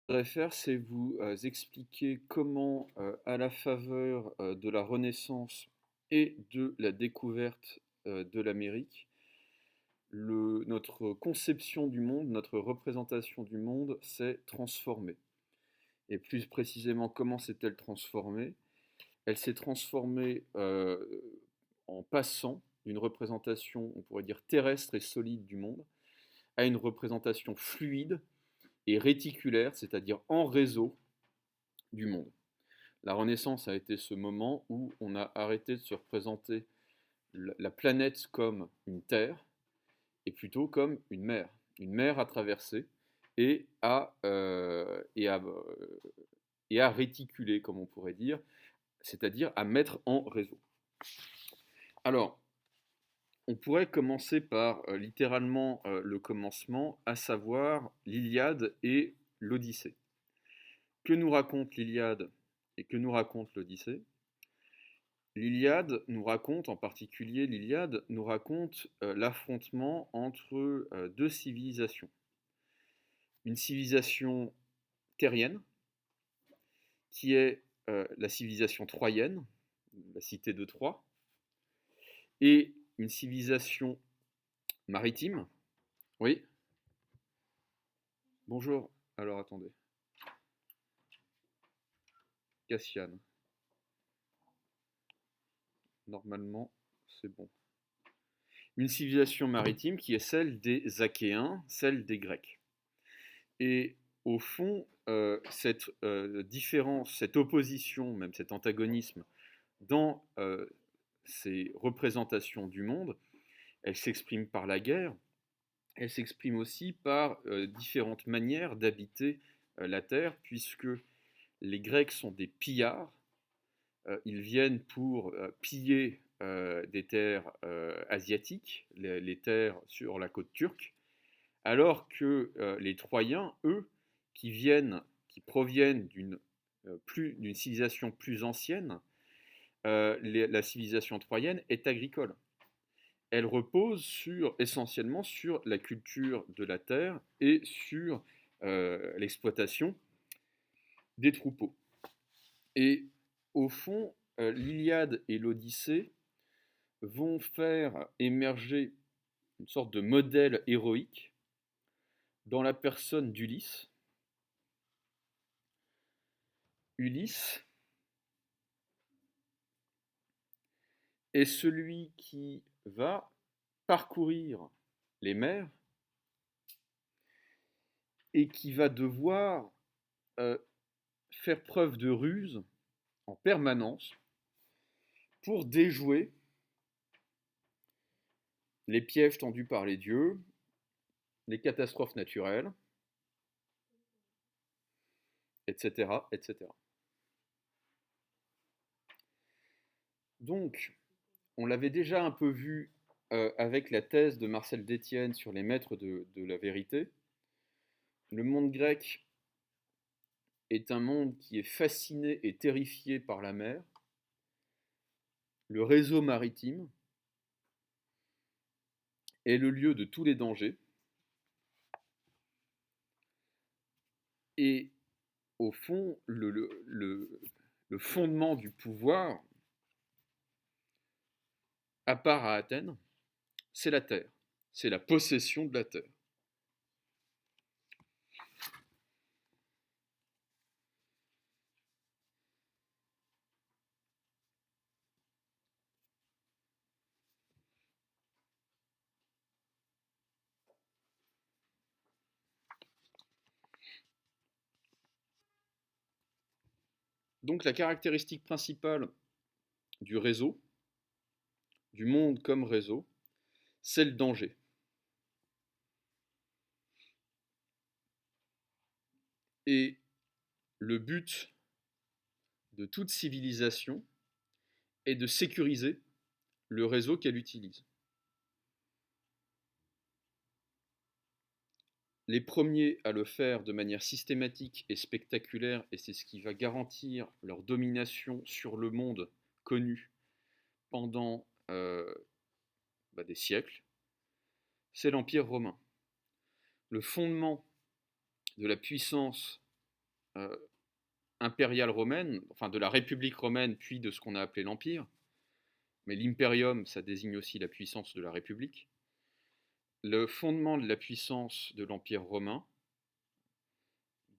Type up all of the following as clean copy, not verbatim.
voudrais faire, c'est vous expliquer comment, à la faveur de la Renaissance et de la découverte de l'Amérique, notre conception du monde, notre représentation du monde s'est transformée. Et plus précisément, comment s'est-elle transformée? Elle s'est transformée en passant d'une représentation, on pourrait dire, terrestre et solide du monde, à une représentation fluide et réticulaire, c'est-à-dire en réseau du monde. La Renaissance a été ce moment où on a arrêté de se représenter la planète comme une terre et plutôt comme une mer à traverser et à réticuler, comme on pourrait dire, c'est-à-dire à mettre en réseau. Alors, on pourrait commencer par littéralement le commencement, à savoir l'Iliade et l'Odyssée. Que nous raconte l'Iliade et que nous raconte l'Odyssée? L'Iliade nous raconte, en particulier l'Iliade, nous raconte l'affrontement entre deux civilisations. Une civilisation terrienne, qui est la civilisation troyenne, la cité de Troie, et une civilisation maritime. Oui, bonjour. Alors attendez, Cassiane. Normalement, c'est bon. Une civilisation maritime qui est celle des Achéens, celle des Grecs. Et au fond, cette différence, cette opposition, même cet antagonisme dans ces représentations du monde, elle s'exprime par la guerre, elle s'exprime aussi par différentes manières d'habiter la terre, puisque les Grecs sont des pillards, ils viennent pour piller des terres asiatiques, les terres sur la côte turque, alors que les Troyens, eux, qui proviennent d'une civilisation plus ancienne, la civilisation troyenne est agricole. Elle repose essentiellement sur la culture de la terre et sur l'exploitation des troupeaux. Et au fond, l'Iliade et l'Odyssée vont faire émerger une sorte de modèle héroïque dans la personne d'Ulysse. Ulysse est celui qui va parcourir les mers et qui va devoir euh, faire preuve de ruse en permanence pour déjouer les pièges tendus par les dieux, les catastrophes naturelles, etc., etc. Donc, on l'avait déjà un peu vu avec la thèse de Marcel Détienne sur les maîtres de la vérité. Le monde grec est un monde qui est fasciné et terrifié par la mer, le réseau maritime est le lieu de tous les dangers, et au fond, le fondement du pouvoir, à part à Athènes, c'est la terre, c'est la possession de la terre. Donc la caractéristique principale du réseau, du monde comme réseau, c'est le danger. Et le but de toute civilisation est de sécuriser le réseau qu'elle utilise. Les premiers à le faire de manière systématique et spectaculaire, et c'est ce qui va garantir leur domination sur le monde connu pendant des siècles, c'est l'Empire romain. Le fondement de la puissance euh, impériale romaine, enfin de la République romaine, puis de ce qu'on a appelé l'Empire, mais l'imperium, ça désigne aussi la puissance de la République. Le fondement de la puissance de l'Empire romain,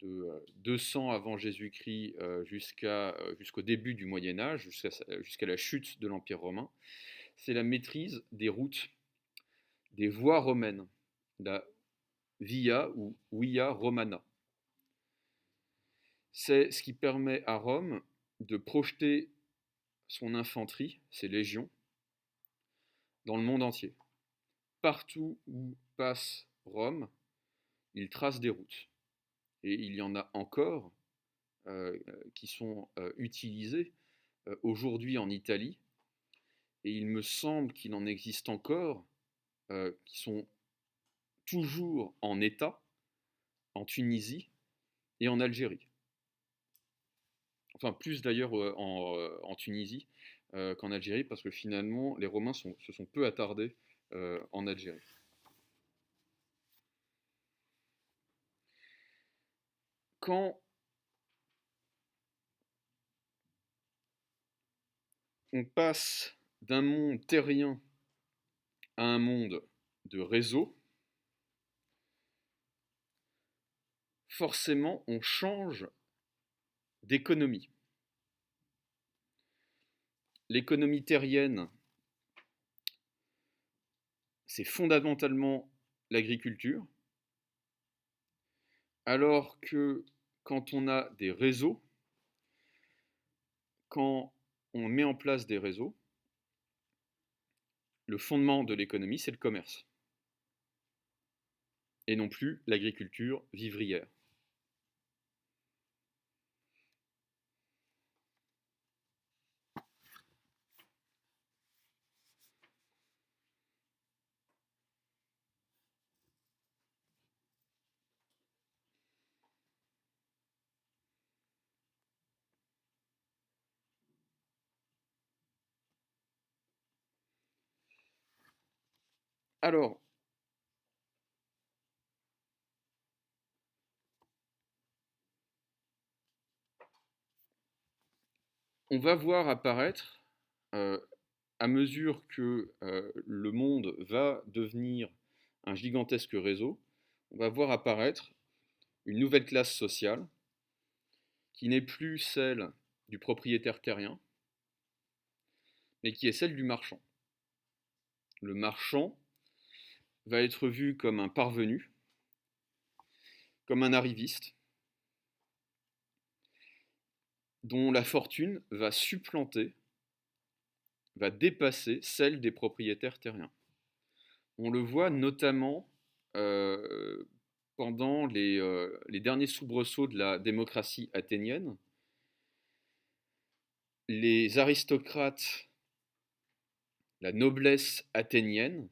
de 200 avant Jésus-Christ jusqu'au début du Moyen Âge, jusqu'à la chute de l'Empire romain, c'est la maîtrise des routes, des voies romaines, la via ou via romana. C'est ce qui permet à Rome de projeter son infanterie, ses légions, dans le monde entier. Partout où passe Rome, il trace des routes. Et il y en a encore qui sont utilisées aujourd'hui en Italie. Et il me semble qu'il en existe encore qui sont toujours en état en Tunisie et en Algérie. Enfin, plus d'ailleurs en Tunisie qu'en Algérie, parce que finalement, les Romains se sont peu attardés en Algérie. Quand on passe d'un monde terrien à un monde de réseau, forcément, on change d'économie. L'économie terrienne, c'est fondamentalement l'agriculture, alors que quand on a des réseaux, quand on met en place des réseaux, le fondement de l'économie, c'est le commerce, et non plus l'agriculture vivrière. Alors, on va voir apparaître, à mesure que le monde va devenir un gigantesque réseau, on va voir apparaître une nouvelle classe sociale qui n'est plus celle du propriétaire terrien, mais qui est celle du marchand. Le marchand va être vu comme un parvenu, comme un arriviste, dont la fortune va supplanter, va dépasser celle des propriétaires terriens. On le voit notamment pendant les derniers soubresauts de la démocratie athénienne. Les aristocrates, la noblesse athénienne,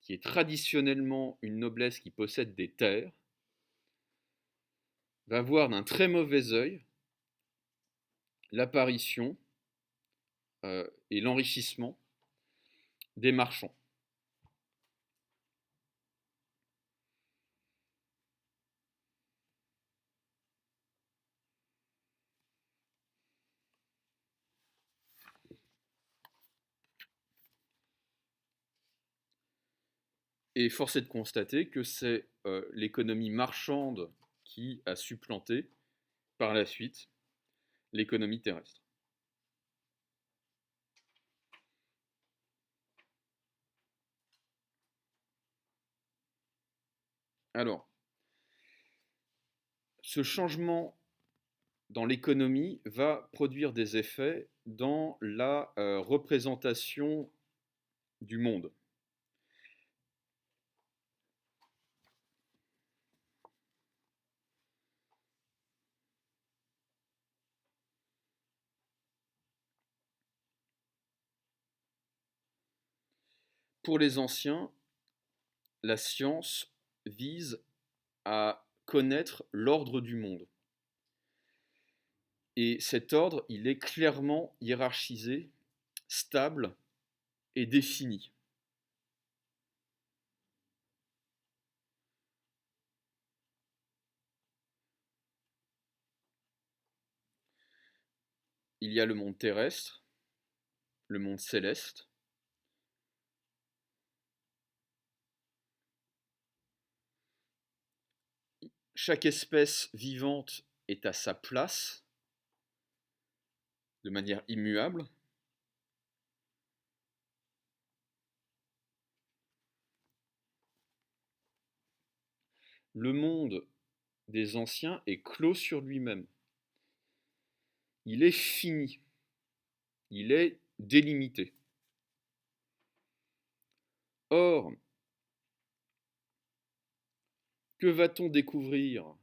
qui est traditionnellement une noblesse qui possède des terres, va voir d'un très mauvais œil l'apparition et l'enrichissement des marchands. Et force est de constater que c'est l'économie marchande qui a supplanté par la suite l'économie terrestre. Alors, ce changement dans l'économie va produire des effets dans la représentation du monde. Pour les anciens, la science vise à connaître l'ordre du monde. Et cet ordre, il est clairement hiérarchisé, stable et défini. il y a le monde terrestre, le monde céleste. Chaque espèce vivante est à sa place, de manière immuable. Le monde des anciens est clos sur lui-même. Il est fini. Il est délimité. Or, que va-t-on découvrir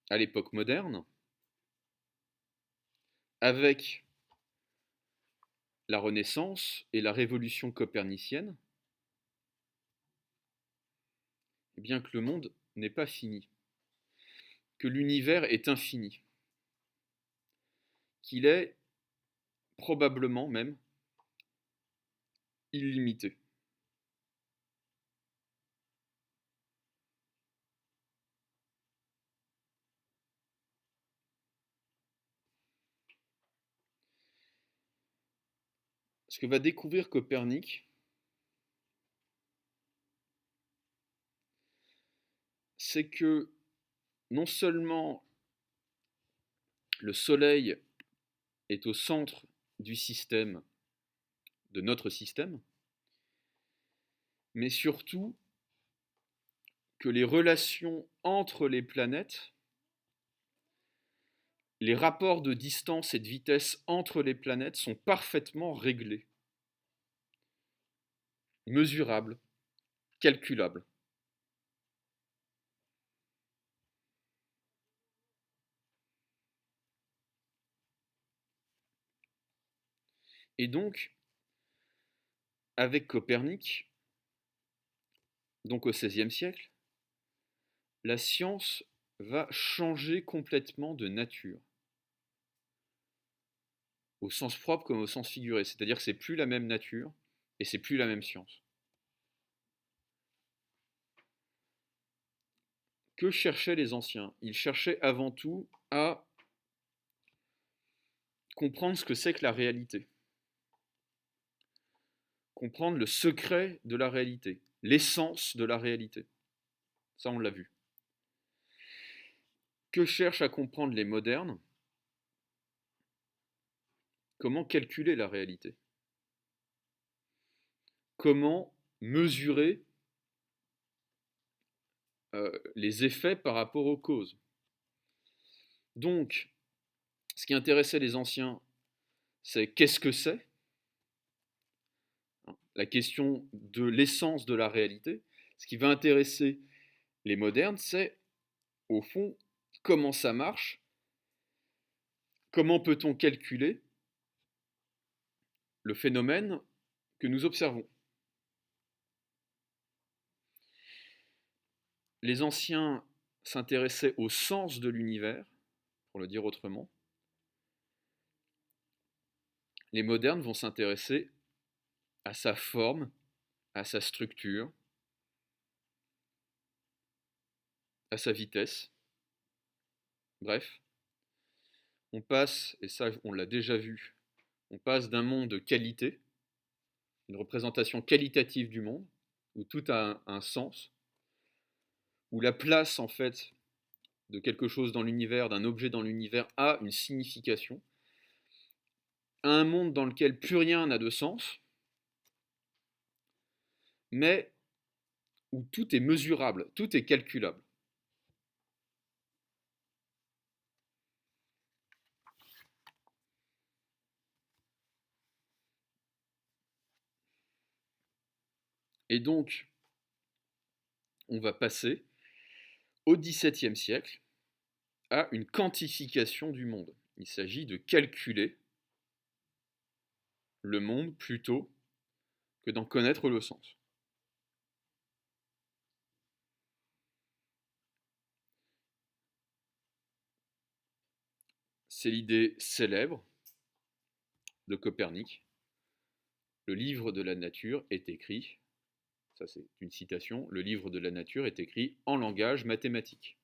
à l'époque moderne avec la Renaissance et la Révolution copernicienne? Eh bien que le monde n'est pas fini, que l'univers est infini, qu'il est probablement même illimité. Ce que va découvrir Copernic, c'est que non seulement le Soleil est au centre du système, de notre système, mais surtout que les relations entre les planètes, les rapports de distance et de vitesse entre les planètes sont parfaitement réglés, mesurables, calculables. Et donc, avec Copernic, donc au XVIe siècle, la science va changer complètement de nature, au sens propre comme au sens figuré, c'est-à-dire que c'est plus la même nature et c'est plus la même science. Que cherchaient les anciens? Ils cherchaient avant tout à comprendre ce que c'est que la réalité, comprendre le secret de la réalité, l'essence de la réalité. Ça, on l'a vu. Que cherchent à comprendre les modernes? Comment calculer la réalité? Comment mesurer les effets par rapport aux causes? Donc, ce qui intéressait les anciens, c'est qu'est-ce que c'est? La question de l'essence de la réalité. Ce qui va intéresser les modernes, c'est, au fond, comment ça marche, comment peut-on calculer le phénomène que nous observons. Les anciens s'intéressaient au sens de l'univers, pour le dire autrement. Les modernes vont s'intéresser à sa forme, à sa structure, à sa vitesse. Bref, on passe, et ça on l'a déjà vu, on passe d'un monde de qualité, une représentation qualitative du monde, où tout a un sens, où la place en fait de quelque chose dans l'univers, d'un objet dans l'univers a une signification, à un monde dans lequel plus rien n'a de sens, mais où tout est mesurable, tout est calculable. Et donc, on va passer au XVIIe siècle à une quantification du monde. Il s'agit de calculer le monde plutôt que d'en connaître le sens. C'est l'idée célèbre de Copernic. Le livre de la nature est écrit, ça c'est une citation, le livre de la nature est écrit en langage mathématique.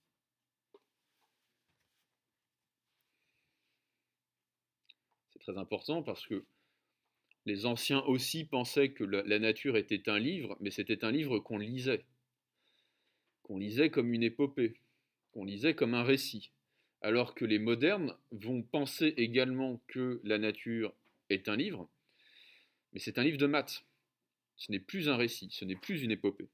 C'est très important parce que les anciens aussi pensaient que la nature était un livre, mais c'était un livre qu'on lisait comme une épopée, qu'on lisait comme un récit. Alors que les modernes vont penser également que la nature est un livre, mais c'est un livre de maths. Ce n'est plus un récit, ce n'est plus une épopée.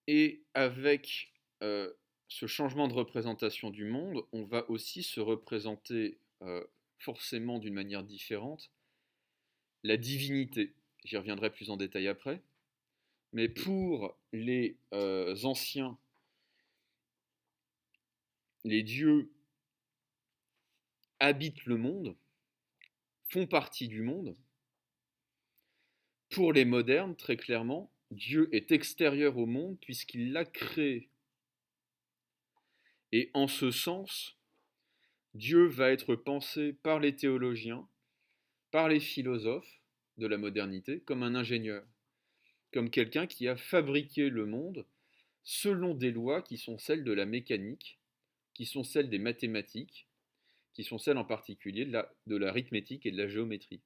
Et avec ce changement de représentation du monde, on va aussi se représenter forcément d'une manière différente la divinité. J'y reviendrai plus en détail après. Mais pour les anciens, les dieux habitent le monde, font partie du monde. Pour les modernes, très clairement, Dieu est extérieur au monde puisqu'il l'a créé. Et en ce sens, Dieu va être pensé par les théologiens, par les philosophes de la modernité, comme un ingénieur, comme quelqu'un qui a fabriqué le monde selon des lois qui sont celles de la mécanique, qui sont celles des mathématiques, qui sont celles en particulier de l'arithmétique et de la géométrie.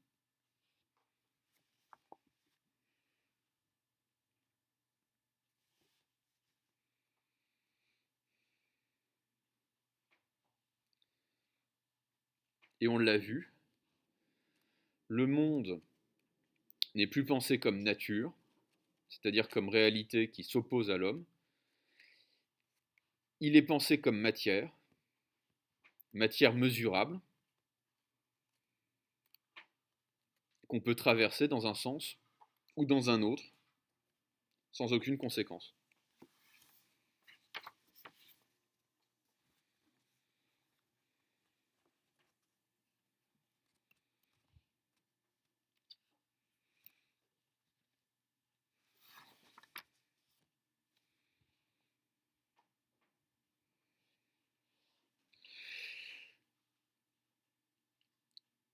Et on l'a vu, le monde n'est plus pensé comme nature, c'est-à-dire comme réalité qui s'oppose à l'homme. Il est pensé comme matière, matière mesurable, qu'on peut traverser dans un sens ou dans un autre, sans aucune conséquence.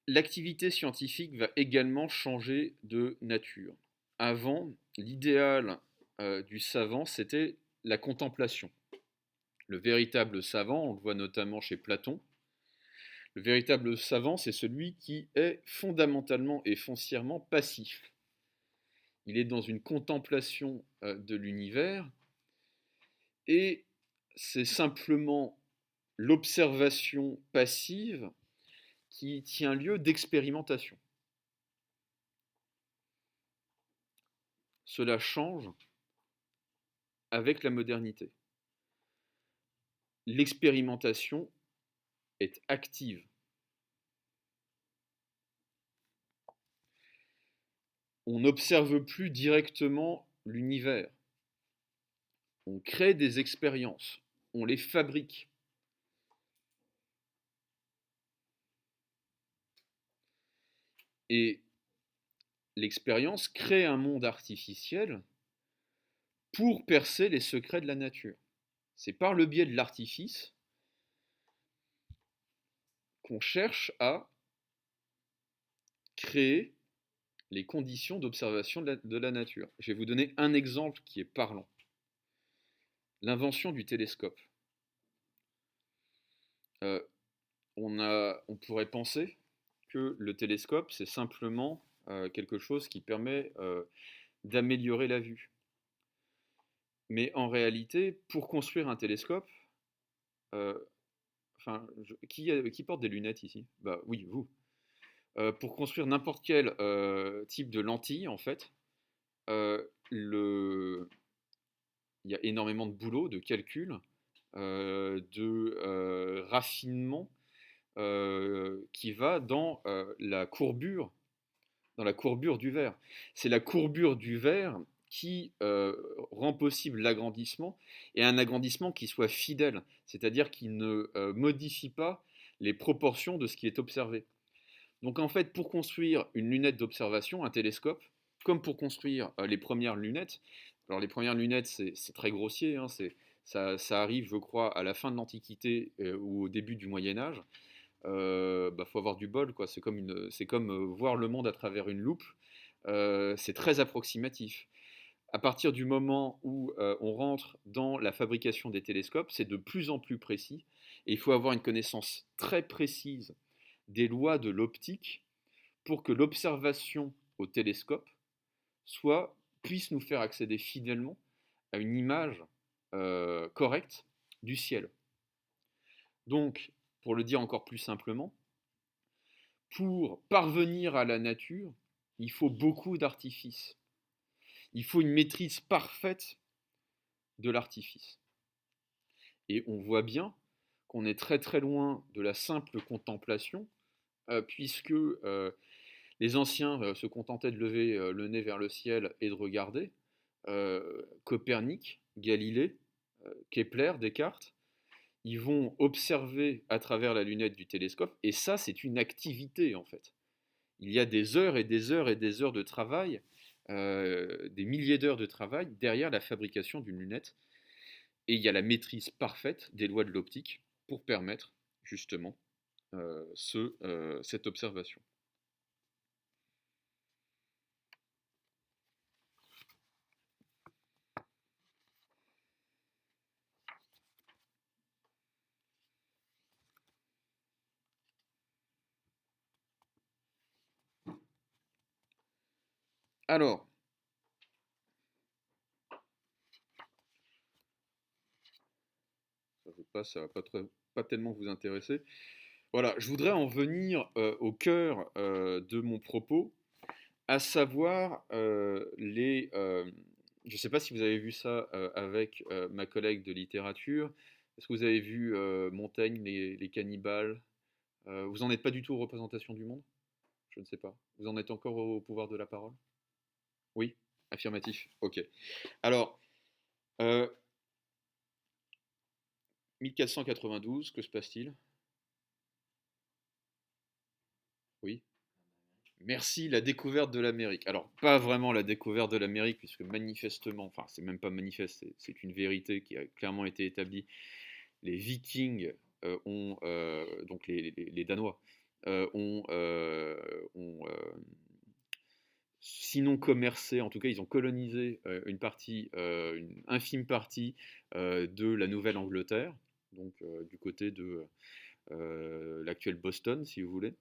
L'activité scientifique va également changer de nature. Avant, l'idéal du savant, c'était la contemplation. Le véritable savant, on le voit notamment chez Platon, le véritable savant, c'est celui qui est fondamentalement et foncièrement passif. Il est dans une contemplation de l'univers et c'est simplement l'observation passive qui tient lieu d'expérimentation. Cela change avec la modernité. L'expérimentation est active. On n'observe plus directement l'univers. On crée des expériences. On les fabrique. Et l'expérience crée un monde artificiel pour percer les secrets de la nature. C'est par le biais de l'artifice qu'on cherche à créer les conditions d'observation de la nature. Je vais vous donner un exemple qui est parlant. L'invention du télescope. On pourrait penser que le télescope, c'est simplement quelque chose qui permet d'améliorer la vue. Mais en réalité, pour construire un télescope, qui porte des lunettes ici? Bah oui, vous. Pour construire n'importe quel type de lentille, en fait, il y a énormément de boulot, de calcul, de raffinement qui va dans la courbure du verre. C'est la courbure du verre qui rend possible l'agrandissement, et un agrandissement qui soit fidèle, c'est-à-dire qui ne modifie pas les proportions de ce qui est observé. Donc en fait, pour construire une lunette d'observation, un télescope, comme pour construire les premières lunettes, Alors les premières lunettes, c'est très grossier, hein, ça arrive, je crois, à la fin de l'Antiquité ou au début du Moyen Âge. Faut avoir du bol, quoi. C'est comme voir le monde à travers une loupe. C'est très approximatif. À partir du moment où on rentre dans la fabrication des télescopes, c'est de plus en plus précis. Et il faut avoir une connaissance très précise des lois de l'optique pour que l'observation au télescope puisse nous faire accéder fidèlement à une image correcte du ciel. Donc, pour le dire encore plus simplement, pour parvenir à la nature, il faut beaucoup d'artifices. Il faut une maîtrise parfaite de l'artifice. Et on voit bien qu'on est très très loin de la simple contemplation, puisque les anciens se contentaient de lever le nez vers le ciel et de regarder. Copernic, Galilée, Kepler, Descartes, ils vont observer à travers la lunette du télescope, et ça, c'est une activité en fait. Il y a des heures et des heures et des heures de travail, des milliers d'heures de travail derrière la fabrication d'une lunette, et il y a la maîtrise parfaite des lois de l'optique pour permettre justement cette observation. Alors, ça ne va pas tellement vous intéresser. Voilà, je voudrais en venir au cœur de mon propos, à savoir je ne sais pas si vous avez vu ça avec ma collègue de littérature. Est-ce que vous avez vu Montaigne, les cannibales? Vous n'en êtes pas du tout aux représentations du monde? Je ne sais pas. Vous en êtes encore au pouvoir de la parole? Oui? Affirmatif. Ok. Alors, euh, 1492, que se passe-t-il? Oui? Merci, la découverte de l'Amérique. Alors, pas vraiment la découverte de l'Amérique, puisque manifestement, enfin, c'est même pas manifeste, c'est une vérité qui a clairement été établie. Les Vikings donc les Danois, ont sinon commercé, en tout cas, ils ont colonisé une infime partie de la Nouvelle-Angleterre, donc du côté de l'actuel Boston, si vous voulez.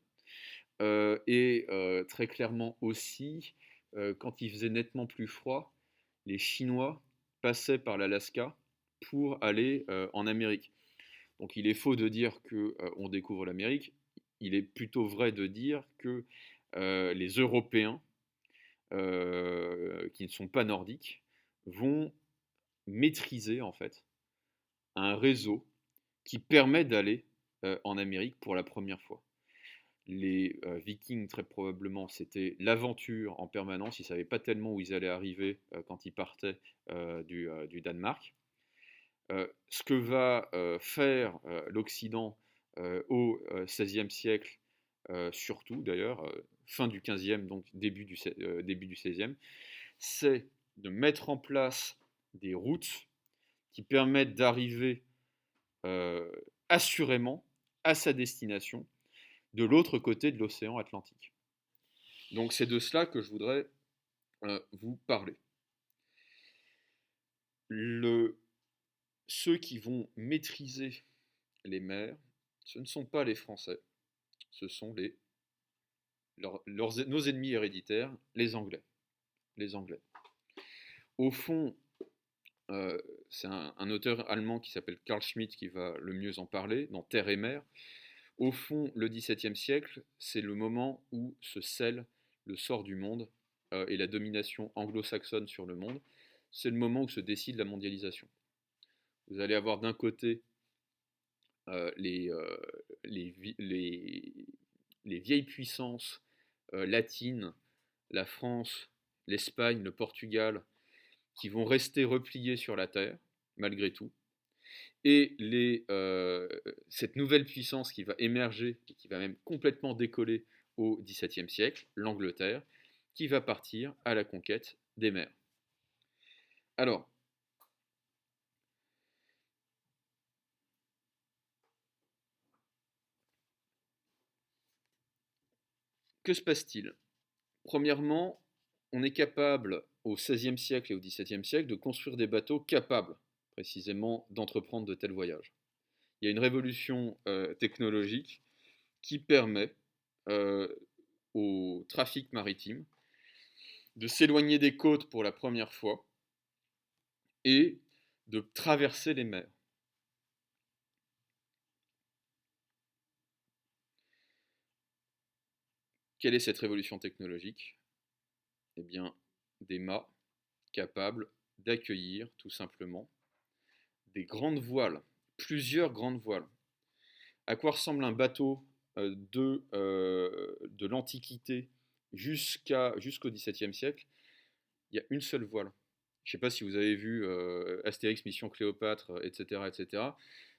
Et très clairement aussi, quand il faisait nettement plus froid, les Chinois passaient par l'Alaska pour aller en Amérique. Donc il est faux de dire qu'on découvre l'Amérique, il est plutôt vrai de dire que les Européens, qui ne sont pas nordiques, vont maîtriser en fait un réseau qui permet d'aller en Amérique pour la première fois. Les Vikings, très probablement, c'était l'aventure en permanence. Ils ne savaient pas tellement où ils allaient arriver quand ils partaient du Danemark. Ce que va faire l'Occident au XVIe siècle, surtout d'ailleurs, fin du XVe, donc début du XVIe, c'est de mettre en place des routes qui permettent d'arriver assurément à sa destination de l'autre côté de l'océan Atlantique. Donc c'est de cela que je voudrais vous parler. Ceux qui vont maîtriser les mers, ce ne sont pas les Français, ce sont nos ennemis héréditaires, les Anglais. Les Anglais. Au fond, c'est un auteur allemand qui s'appelle Carl Schmitt qui va le mieux en parler, dans Terre et mer. Au fond, le XVIIe siècle, c'est le moment où se scelle le sort du monde et la domination anglo-saxonne sur le monde. C'est le moment où se décide la mondialisation. Vous allez avoir d'un côté les vieilles puissances latines, la France, l'Espagne, le Portugal, qui vont rester repliés sur la terre, malgré tout. Et cette nouvelle puissance qui va émerger et qui va même complètement décoller au XVIIe siècle, l'Angleterre, qui va partir à la conquête des mers. Alors, que se passe-t-il? Premièrement, on est capable au XVIe siècle et au XVIIe siècle de construire des bateaux capables précisément d'entreprendre de tels voyages. Il y a une révolution technologique qui permet euh, au trafic maritime de s'éloigner des côtes pour la première fois et de traverser les mers. Quelle est cette révolution technologique? Eh bien, des mâts capables d'accueillir tout simplement des grandes voiles, plusieurs grandes voiles. À quoi ressemble un bateau de l'Antiquité jusqu'au XVIIe siècle? Il y a une seule voile. Je ne sais pas si vous avez vu Astérix, Mission Cléopâtre, etc., etc.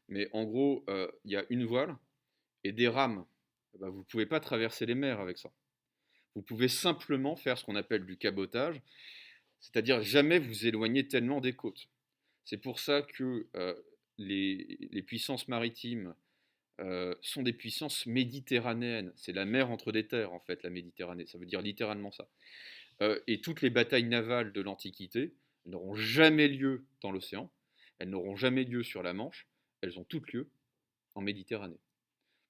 Mais en gros, il y a une voile et des rames. Bah, vous ne pouvez pas traverser les mers avec ça. Vous pouvez simplement faire ce qu'on appelle du cabotage, c'est-à-dire jamais vous éloigner tellement des côtes. C'est pour ça que les puissances maritimes sont des puissances méditerranéennes. C'est la mer entre des terres, en fait, la Méditerranée. Ça veut dire littéralement ça. Et toutes les batailles navales de l'Antiquité n'auront jamais lieu dans l'océan. Elles n'auront jamais lieu sur la Manche. Elles ont toutes lieu en Méditerranée.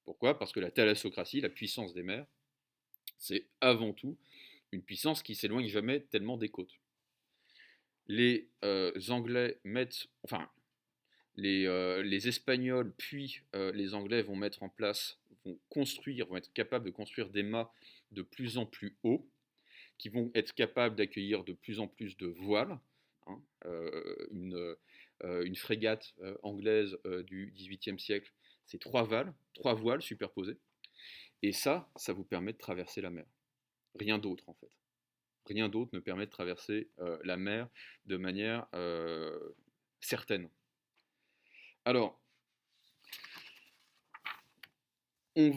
Pourquoi? Parce que la thalassocratie, la puissance des mers, c'est avant tout une puissance qui s'éloigne jamais tellement des côtes. Les Anglais mettent, enfin, les Espagnols puis les Anglais vont mettre en place, vont être capables de construire des mâts de plus en plus hauts, qui vont être capables d'accueillir de plus en plus de voiles. Hein. Une frégate anglaise du XVIIIe siècle, c'est trois voiles superposées. Et ça vous permet de traverser la mer. Rien d'autre en fait. Rien d'autre ne permet de traverser la mer de manière certaine. Alors, on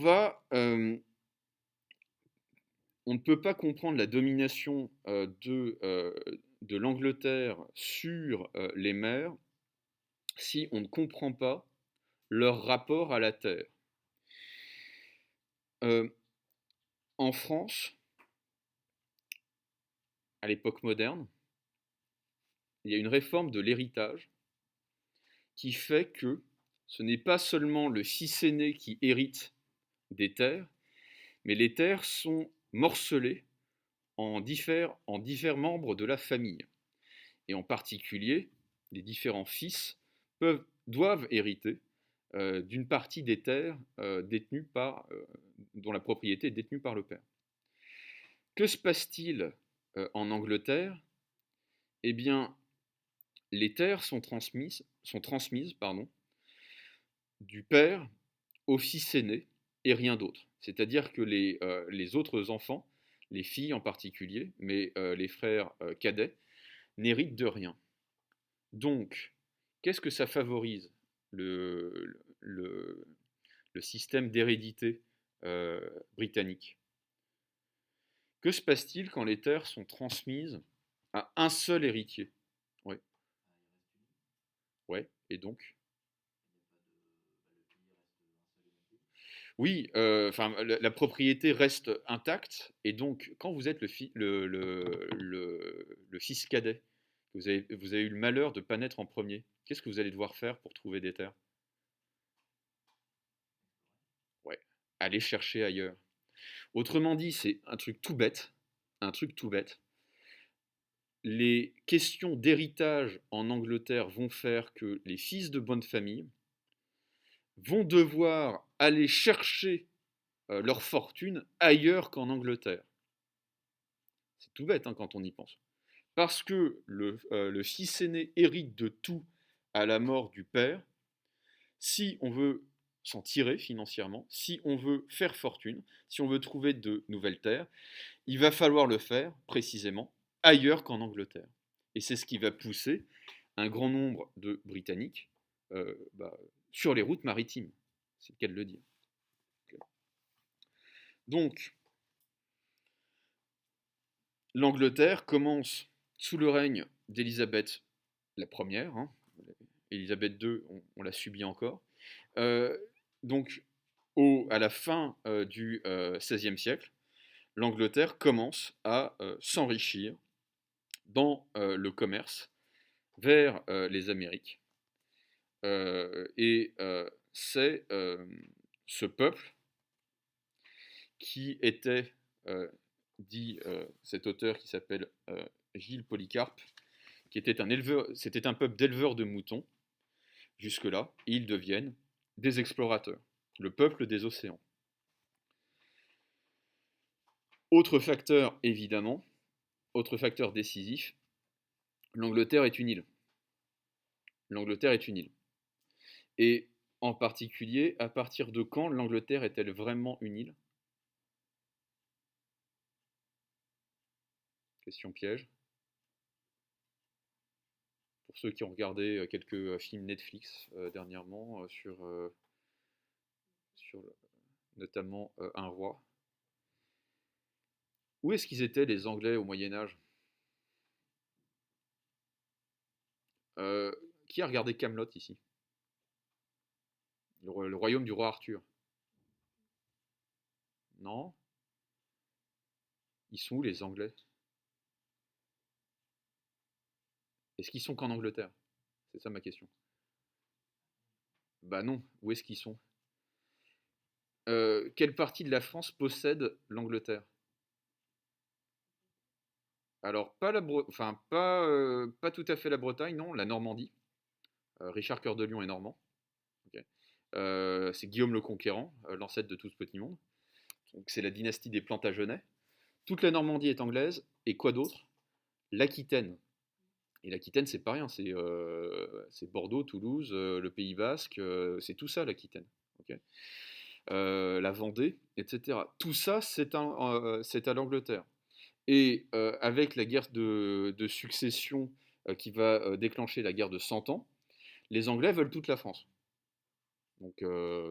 ne peut pas comprendre la domination de l'Angleterre sur les mers si on ne comprend pas leur rapport à la terre. En France, à l'époque moderne, il y a une réforme de l'héritage qui fait que ce n'est pas seulement le fils aîné qui hérite des terres, mais les terres sont morcelées en divers membres de la famille. Et en particulier, les différents fils doivent hériter d'une partie des terres dont la propriété est détenue par le père. Que se passe-t-il en Angleterre? Eh bien, les terres sont transmises du père au fils aîné et rien d'autre. C'est-à-dire que les autres enfants, les filles en particulier, mais les frères cadets, n'héritent de rien. Donc, qu'est-ce que ça favorise le système d'hérédité britannique? Que se passe-t-il quand les terres sont transmises à un seul héritier? Ouais. Ouais, et donc? Oui, enfin, la propriété reste intacte, et donc, quand vous êtes le fils cadet, vous avez eu le malheur de ne pas naître en premier, qu'est-ce que vous allez devoir faire pour trouver des terres? Ouais, aller chercher ailleurs. Autrement dit, c'est un truc tout bête, un truc tout bête. Les questions d'héritage en Angleterre vont faire que les fils de bonne famille vont devoir aller chercher leur fortune ailleurs qu'en Angleterre. C'est tout bête hein, quand on y pense. Parce que le fils aîné hérite de tout à la mort du père. Si on veut s'en tirer financièrement, si on veut faire fortune, si on veut trouver de nouvelles terres, il va falloir le faire précisément ailleurs qu'en Angleterre. Et c'est ce qui va pousser un grand nombre de Britanniques sur les routes maritimes. C'est le cas de le dire. Donc, l'Angleterre commence sous le règne d'Élisabeth la première, hein, Élisabeth II, on l'a subi encore. Euh, donc, à la fin du XVIe siècle, l'Angleterre commence à s'enrichir dans le commerce vers les Amériques. C'est ce peuple qui était, dit cet auteur qui s'appelle Gilles Polycarpe, qui était un éleveur, c'était un peuple d'éleveurs de moutons, jusque-là, et ils deviennent des explorateurs, le peuple des océans. Autre facteur, évidemment, autre facteur décisif, l'Angleterre est une île. L'Angleterre est une île. Et en particulier, à partir de quand l'Angleterre est-elle vraiment une île? Question piège. Pour ceux qui ont regardé quelques films Netflix dernièrement sur notamment Un roi. Où est-ce qu'ils étaient les Anglais au Moyen-Âge? Qui a regardé Camelot ici? Le royaume du roi Arthur. Non? Ils sont où les Anglais? Est-ce qu'ils sont qu'en Angleterre? C'est ça ma question. Bah non, où est-ce qu'ils sont? Quelle partie de la France possède l'Angleterre? Alors, pas tout à fait la Bretagne, non, la Normandie. Richard Cœur de Lion est normand. Ok. C'est Guillaume le Conquérant, l'ancêtre de tout ce petit monde. Donc, c'est la dynastie des Plantagenets. Toute la Normandie est anglaise. Et quoi d'autre? L'Aquitaine. Et l'Aquitaine, c'est pas rien. C'est Bordeaux, Toulouse, le Pays Basque. C'est tout ça, l'Aquitaine. Ok. La Vendée, etc. Tout ça, c'est à l'Angleterre. Et avec la guerre de succession qui va déclencher la guerre de 100 ans, les Anglais veulent toute la France. Donc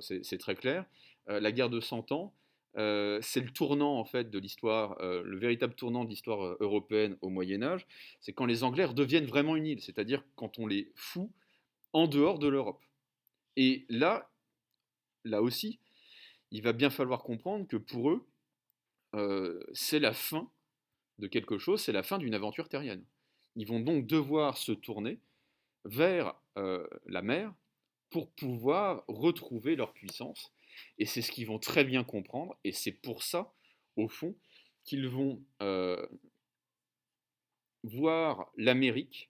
c'est très clair. La guerre de 100 ans, c'est le tournant en fait de l'histoire, le véritable tournant de l'histoire européenne au Moyen Âge. C'est quand les Anglais redeviennent vraiment une île, c'est-à-dire quand on les fout en dehors de l'Europe. Et là aussi, il va bien falloir comprendre que pour eux, c'est la fin de quelque chose, c'est la fin d'une aventure terrienne. Ils vont donc devoir se tourner vers la mer pour pouvoir retrouver leur puissance. Et c'est ce qu'ils vont très bien comprendre, et c'est pour ça, au fond, qu'ils vont voir l'Amérique,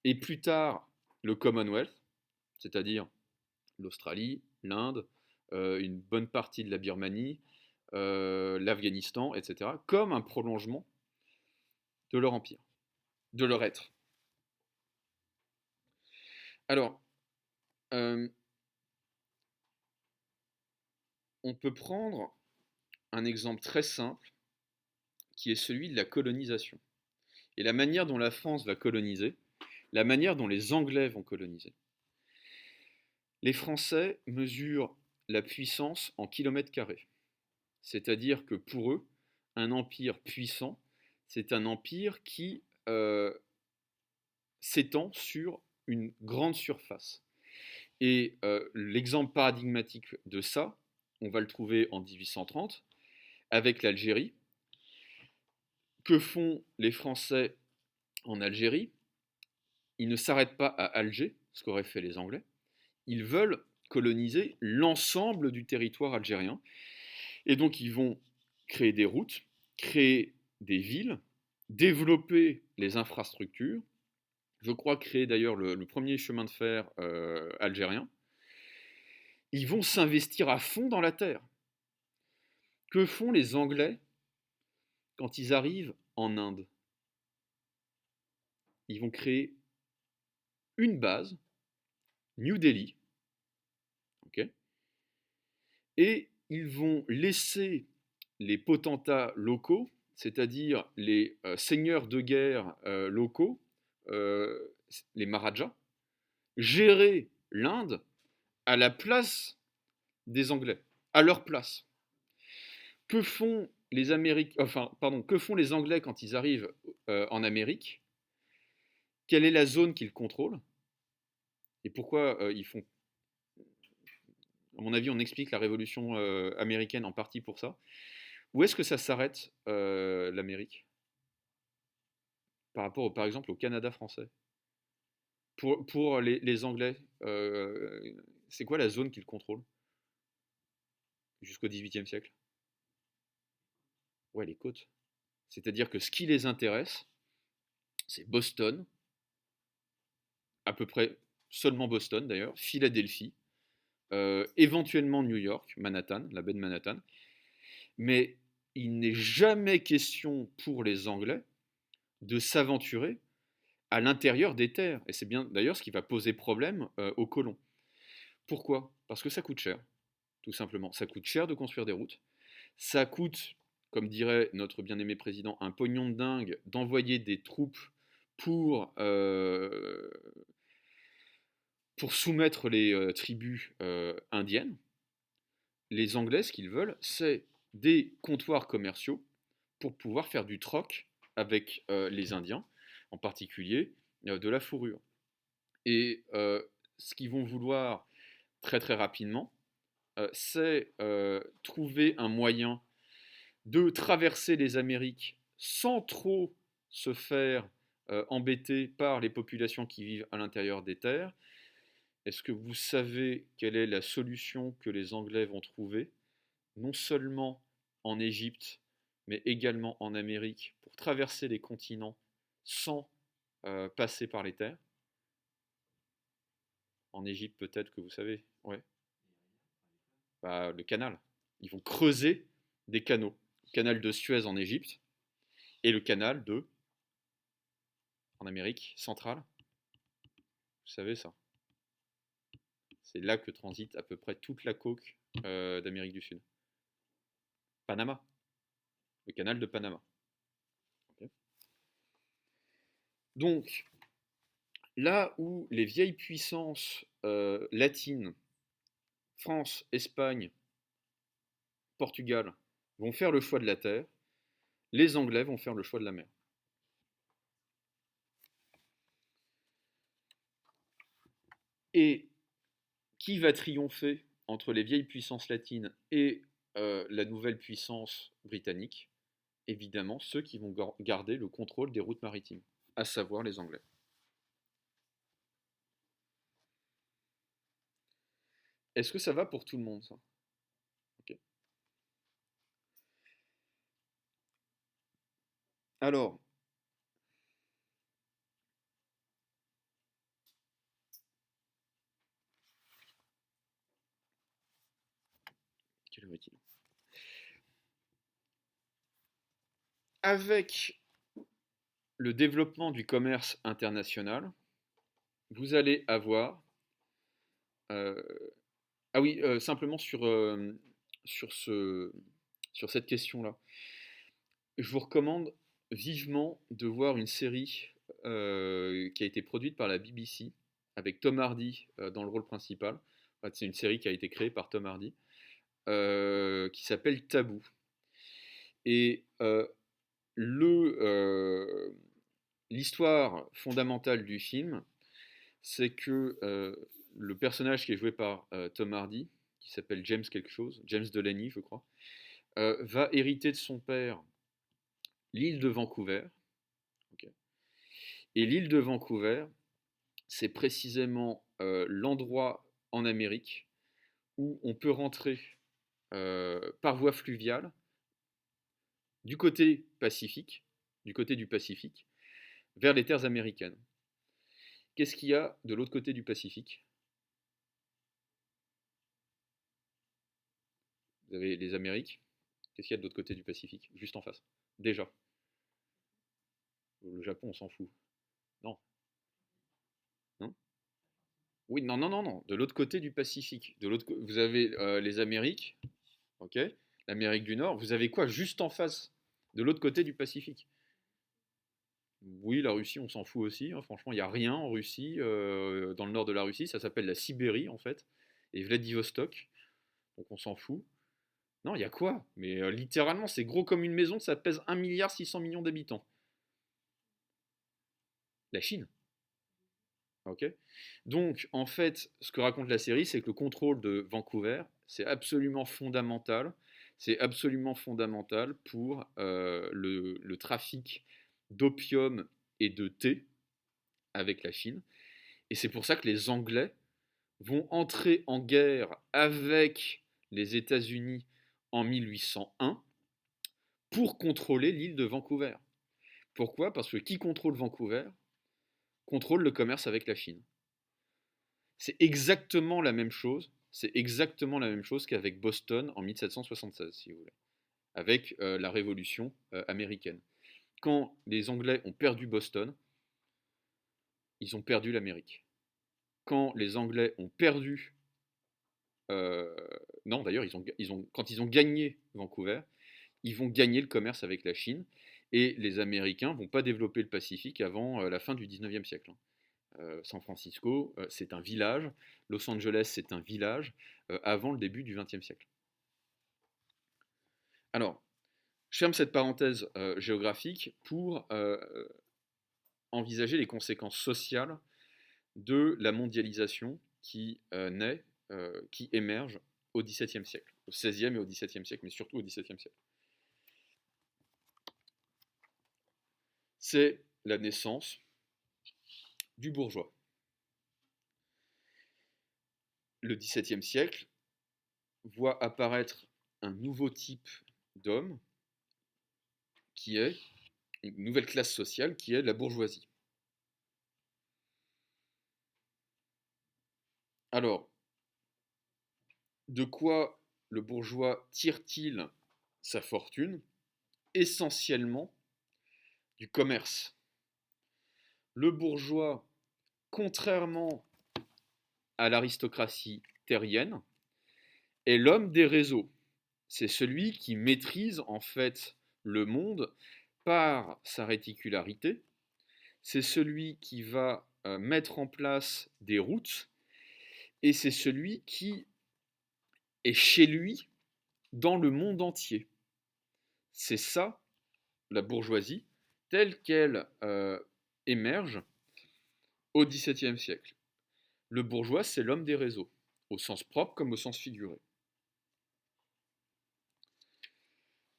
et plus tard le Commonwealth, c'est-à-dire l'Australie, l'Inde, une bonne partie de la Birmanie, l'Afghanistan, etc., comme un prolongement de leur empire, de leur être. Alors, on peut prendre un exemple très simple qui est celui de la colonisation. Et la manière dont la France va coloniser, la manière dont les Anglais vont coloniser. Les Français mesurent la puissance en kilomètres carrés. C'est-à-dire que pour eux, un empire puissant, c'est un empire qui s'étend sur une grande surface. Et l'exemple paradigmatique de ça, on va le trouver en 1830, avec l'Algérie. Que font les Français en Algérie? Ils ne s'arrêtent pas à Alger, ce qu'auraient fait les Anglais. Ils veulent coloniser l'ensemble du territoire algérien. Et donc ils vont créer des routes, créer des villes, développer les infrastructures. Je crois créer d'ailleurs le premier chemin de fer algérien. Ils vont s'investir à fond dans la terre. Que font les Anglais quand ils arrivent en Inde? Ils vont créer une base, New Delhi, okay, et ils vont laisser les potentats locaux, c'est-à-dire les seigneurs de guerre locaux, les Maharajas, gérer l'Inde à la place des Anglais, à leur place. Que font que font les Anglais quand ils arrivent en Amérique? quelle est la zone qu'ils contrôlent et pourquoi ils font. À mon avis, on explique la révolution américaine en partie pour ça. Où est-ce que ça s'arrête, l'Amérique, par rapport, par exemple, au Canada français? Pour les Anglais, c'est quoi la zone qu'ils contrôlent jusqu'au XVIIIe siècle? Ouais, les côtes. C'est-à-dire que ce qui les intéresse, c'est Boston, à peu près seulement Boston d'ailleurs, Philadelphie, éventuellement New York, Manhattan, la baie de Manhattan. Mais il n'est jamais question pour les Anglais de s'aventurer à l'intérieur des terres. Et c'est bien d'ailleurs ce qui va poser problème aux colons. Pourquoi? Parce que ça coûte cher, tout simplement. Ça coûte cher de construire des routes. Ça coûte, comme dirait notre bien-aimé président, un pognon de dingue d'envoyer des troupes pour, euh, pour soumettre les tribus indiennes. Les Anglais, ce qu'ils veulent, c'est des comptoirs commerciaux pour pouvoir faire du troc avec les Indiens, en particulier de la fourrure. Et ce qu'ils vont vouloir très très rapidement, c'est trouver un moyen de traverser les Amériques sans trop se faire embêter par les populations qui vivent à l'intérieur des terres. Est-ce que vous savez quelle est la solution que les Anglais vont trouver, non seulement en Égypte, mais également en Amérique, pour traverser les continents sans passer par les terres? En Égypte, peut-être que vous savez, ouais. Bah, le canal. Ils vont creuser des canaux. Le canal de Suez en Égypte et le canal de en Amérique centrale. Vous savez ça. C'est là que transite à peu près toute la coke d'Amérique du Sud. Panama. Le canal de Panama. Okay. Donc, là où les vieilles puissances latines, France, Espagne, Portugal, vont faire le choix de la terre, les Anglais vont faire le choix de la mer. Et qui va triompher entre les vieilles puissances latines et la nouvelle puissance britannique? Évidemment, ceux qui vont garder le contrôle des routes maritimes, à savoir les Anglais. Est-ce que ça va pour tout le monde, ça? Ok. Alors, quelle heure est-il? Avec le développement du commerce international, vous allez avoir... euh, ah oui, simplement sur, ce, sur cette question-là. Je vous recommande vivement de voir une série qui a été produite par la BBC avec Tom Hardy dans le rôle principal. En fait, c'est une série qui a été créée par Tom Hardy qui s'appelle Tabou. Et l'histoire fondamentale du film, c'est que le personnage qui est joué par Tom Hardy, qui s'appelle James quelque chose, James Delaney je crois, va hériter de son père l'île de Vancouver. Okay. Et l'île de Vancouver, c'est précisément l'endroit en Amérique où on peut rentrer par voie fluviale du côté Pacifique, du côté du Pacifique, vers les terres américaines. Qu'est-ce qu'il y a de l'autre côté du Pacifique? Vous avez les Amériques. Qu'est-ce qu'il y a de l'autre côté du Pacifique? Juste en face. Déjà. Le Japon, on s'en fout. Non. Non. Oui, non, non, non, non. De l'autre côté du Pacifique. Vous avez les Amériques, ok? L'Amérique du Nord. Vous avez quoi juste en face, de l'autre côté du Pacifique? Oui, la Russie, on s'en fout aussi, hein. Franchement, il n'y a rien en Russie, dans le nord de la Russie. Ça s'appelle la Sibérie, en fait. Et Vladivostok. Donc on s'en fout. Non, il y a quoi? Mais littéralement, c'est gros comme une maison, ça pèse 1,6 milliard d'habitants. La Chine. Ok. Donc, en fait, ce que raconte la série, c'est que le contrôle de Vancouver, c'est absolument fondamental. C'est absolument fondamental pour le trafic d'opium et de thé avec la Chine. Et c'est pour ça que les Anglais vont entrer en guerre avec les États-Unis en 1801 pour contrôler l'île de Vancouver. Pourquoi? Parce que qui contrôle Vancouver contrôle le commerce avec la Chine. C'est exactement la même chose. C'est exactement la même chose qu'avec Boston en 1776, si vous voulez, avec la Révolution américaine. Quand les Anglais ont perdu Boston, ils ont perdu l'Amérique. Quand les Anglais ont perdu, euh, non d'ailleurs, quand ils ont gagné Vancouver, ils vont gagner le commerce avec la Chine. Et les Américains ne vont pas développer le Pacifique avant la fin du 19e siècle. San Francisco, c'est un village. Los Angeles, c'est un village avant le début du XXe siècle. Alors, je ferme cette parenthèse géographique pour envisager les conséquences sociales de la mondialisation qui naît, qui émerge au XVIIe siècle, au XVIe et au XVIIe siècle, mais surtout au XVIIe siècle. C'est la naissance du bourgeois. Le XVIIe siècle voit apparaître un nouveau type d'homme qui est une nouvelle classe sociale qui est la bourgeoisie. Alors, de quoi le bourgeois tire-t-il sa fortune? Essentiellement du commerce. Le bourgeois, contrairement à l'aristocratie terrienne, est l'homme des réseaux. C'est celui qui maîtrise en fait le monde par sa réticularité. C'est celui qui va mettre en place des routes et c'est celui qui est chez lui dans le monde entier. C'est ça la bourgeoisie telle qu'elle émerge au XVIIe siècle. Le bourgeois, c'est l'homme des réseaux, au sens propre comme au sens figuré.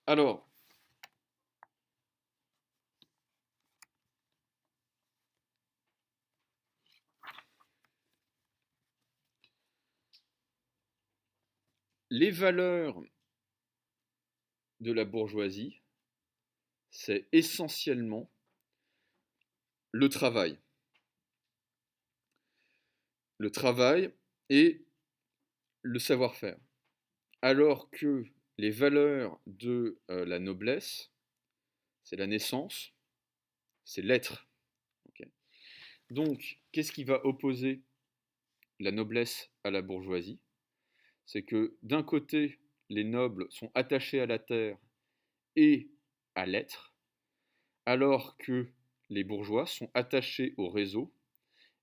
Alors, les valeurs de la bourgeoisie, c'est essentiellement le travail. Le travail et le savoir-faire. Alors que les valeurs de la noblesse, c'est la naissance, c'est l'être. Okay. Donc, qu'est-ce qui va opposer la noblesse à la bourgeoisie? C'est que d'un côté, les nobles sont attachés à la terre et à l'être, alors que les bourgeois sont attachés au réseau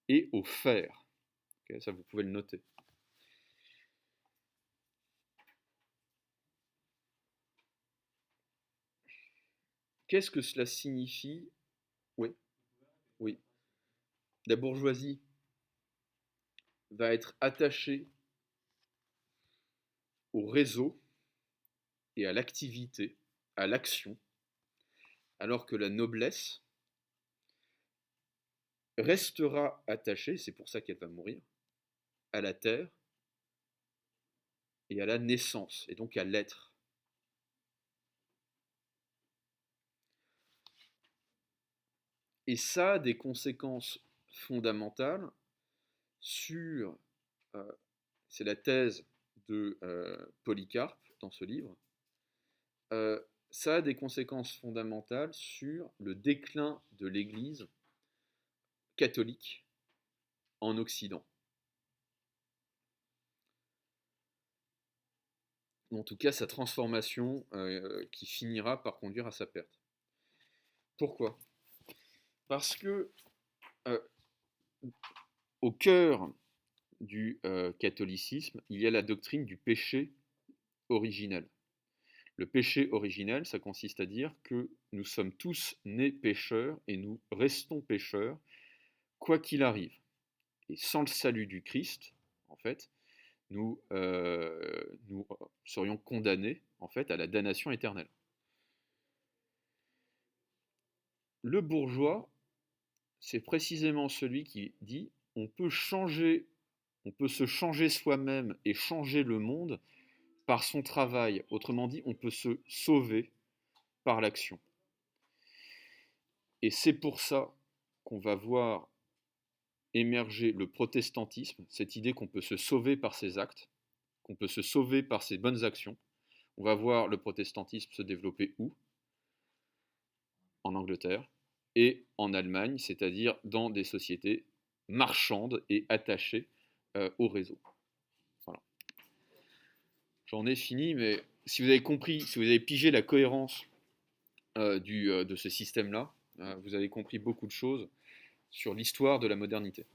et au faire. Okay, ça, vous pouvez le noter. Qu'est-ce que cela signifie? Oui, oui. La bourgeoisie va être attachée au réseau et à l'activité, à l'action, alors que la noblesse restera attachée, c'est pour ça qu'elle va mourir, à la terre et à la naissance, et donc à l'être. Et ça a des conséquences fondamentales sur, euh, c'est la thèse de Polycarpe dans ce livre, ça a des conséquences fondamentales sur le déclin de l'Église catholique en Occident. Ou en tout cas sa transformation qui finira par conduire à sa perte. Pourquoi? Parce que au cœur du catholicisme, il y a la doctrine du péché originel. Le péché originel, ça consiste à dire que nous sommes tous nés pécheurs et nous restons pécheurs, quoi qu'il arrive. Et sans le salut du Christ, en fait, nous serions condamnés en fait à la damnation éternelle. Le bourgeois, c'est précisément celui qui dit on peut se changer soi-même et changer le monde par son travail. Autrement dit, on peut se sauver par l'action. Et c'est pour ça qu'on va voir émerger le protestantisme, cette idée qu'on peut se sauver par ses actes, qu'on peut se sauver par ses bonnes actions. On va voir le protestantisme se développer où? En Angleterre et en Allemagne, c'est-à-dire dans des sociétés marchandes et attachées au réseau. Voilà. J'en ai fini, mais si vous avez compris, si vous avez pigé la cohérence de ce système-là, vous avez compris beaucoup de choses sur l'histoire de la modernité.